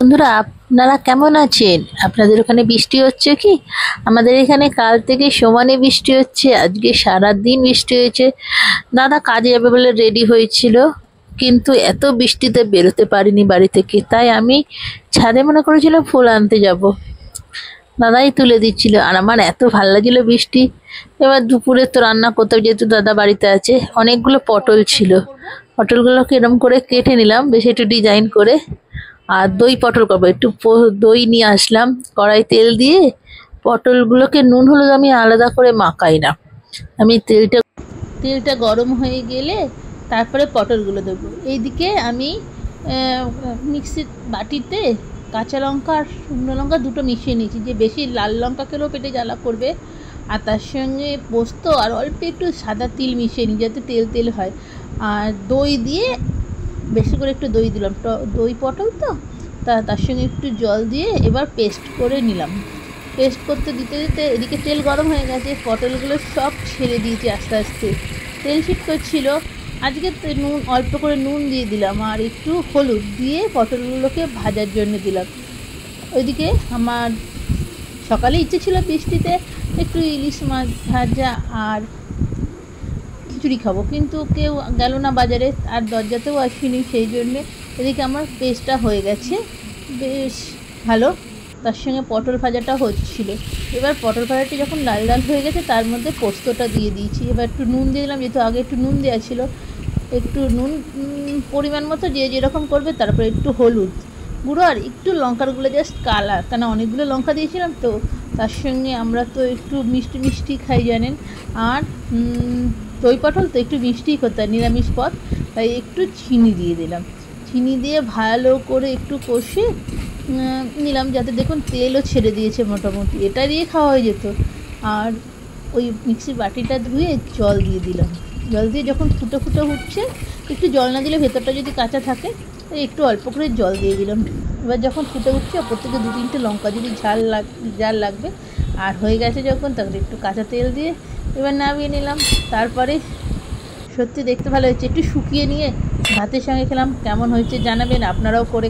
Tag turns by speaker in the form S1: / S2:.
S1: বন্ধুরা, আপনারা কেমন আছেন? আপনাদের ওখানে বৃষ্টি হচ্ছে কি? আমাদের এখানে কাল থেকে সমানে বৃষ্টি হচ্ছে। আজকে সারাদিন বৃষ্টি হয়েছে। দাদা কাজে যাবে বলে রেডি হয়েছিল, কিন্তু এত বৃষ্টিতে বেরোতে পারিনি বাড়ি থেকে। তাই আমি ছাদে মনে করেছিলাম ফুল আনতে যাব। দাদাই তুলে দিচ্ছিল, আর আমার এত ভালো লাগছিল বৃষ্টি। এবার দুপুরে তো রান্না করতে হবে, যেহেতু দাদা বাড়িতে আছে। অনেকগুলো পটল ছিল, পটলগুলোকে এরম করে কেটে নিলাম, বেশ একটু ডিজাইন করে। আর দই পটল করবো, একটু দই নিয়ে আসলাম। কড়াই তেল দিয়ে পটলগুলোকে নুন হলুদ আমি আলাদা করে মাখাই না। আমি তেলটা গরম হয়ে গেলে তারপরে পটলগুলো দেবো। এইদিকে আমি মিক্সির বাটিতে কাঁচা লঙ্কা আর শুকনো লঙ্কা দুটো মিশিয়ে নিয়েছি, যে বেশি লাল লঙ্কা খেলেও পেটে জ্বালা করবে। আর তার সঙ্গে পোস্ত আর অল্প একটু সাদা তিল মিশিয়ে নিই, যাতে তেল তেল হয়। আর দই দিয়ে বেশি করে একটু দই দিলাম, দই পটল তো, তার সঙ্গে একটু জল দিয়ে এবার পেস্ট করে নিলাম। পেস্ট করতে দিতে দিতে এদিকে তেল গরম হয়ে গেছে, পটলগুলো সব ছেড়ে দিয়েছি আস্তে আস্তে। তেল ছিট করছিল। আজকে নুন অল্প করে নুন দিয়ে দিলাম, আর একটু হলুদ দিয়ে পটলগুলোকে ভাজার জন্য দিলাম। ওইদিকে আমার সকালে ইচ্ছে ছিল বৃষ্টিতে একটু ইলিশ মাছ ভাজা আর খিচুড়ি খাবো, কিন্তু কেউ গেল না বাজারে, আর দরজাতেও আসিনি, সেই জন্যে এদিকে আমার পেস্টটা হয়ে গেছে বেশ ভালো। তার সঙ্গে পটল ভাজাটা হচ্ছিল। এবার পটল ভাজাটি যখন লাল লাল হয়ে গেছে, তার মধ্যে পোস্তটা দিয়ে দিয়েছি। এবার একটু নুন দিয়ে দিলাম, যেহেতু আগে একটু নুন দেওয়া ছিল। একটু নুন পরিমাণ মতো, যে যেরকম করবে। তারপরে একটু হলুদ গুঁড়ো আর একটু লঙ্কার গুঁড়ো, জাস্ট কালার, কেন অনেকগুলো লঙ্কা দিয়েছিলাম তো। তার সঙ্গে আমরা তো একটু মিষ্টি মিষ্টি খাই জানেন, আর দই পটল তো একটু মিষ্টিই করতে হয়, নিরামিষ পদ, তাই একটু চিনি দিয়ে দিলাম। চিনি দিয়ে ভালো করে একটু কষে নিলাম, যাতে দেখুন তেলও ছেড়ে দিয়েছে মোটামুটি। এটা দিয়ে খাওয়া হয়ে যেত। আর ওই মিক্সির বাটিটা ধুয়ে জল দিয়ে দিলাম। জল দিয়ে যখন ফুটে ফুটে উঠছে, একটু জল না দিলে ভেতরটা যদি কাঁচা থাকে, একটু অল্প করে জল দিয়ে দিলাম। এবার যখন ফুটে উঠছে, ওপর থেকে 2-3টে লঙ্কা, যদি ঝাল লাগবে। আর হয়ে গেছে যখন, তখন একটু কাঁচা তেল দিয়ে এবার নামিয়ে নিলাম। তারপরে সত্যি দেখতে ভালো হয়েছে। একটু শুকিয়ে নিয়ে ভাতের সঙ্গে খেলাম। কেমন হয়েছে জানাবেন, আপনারাও করে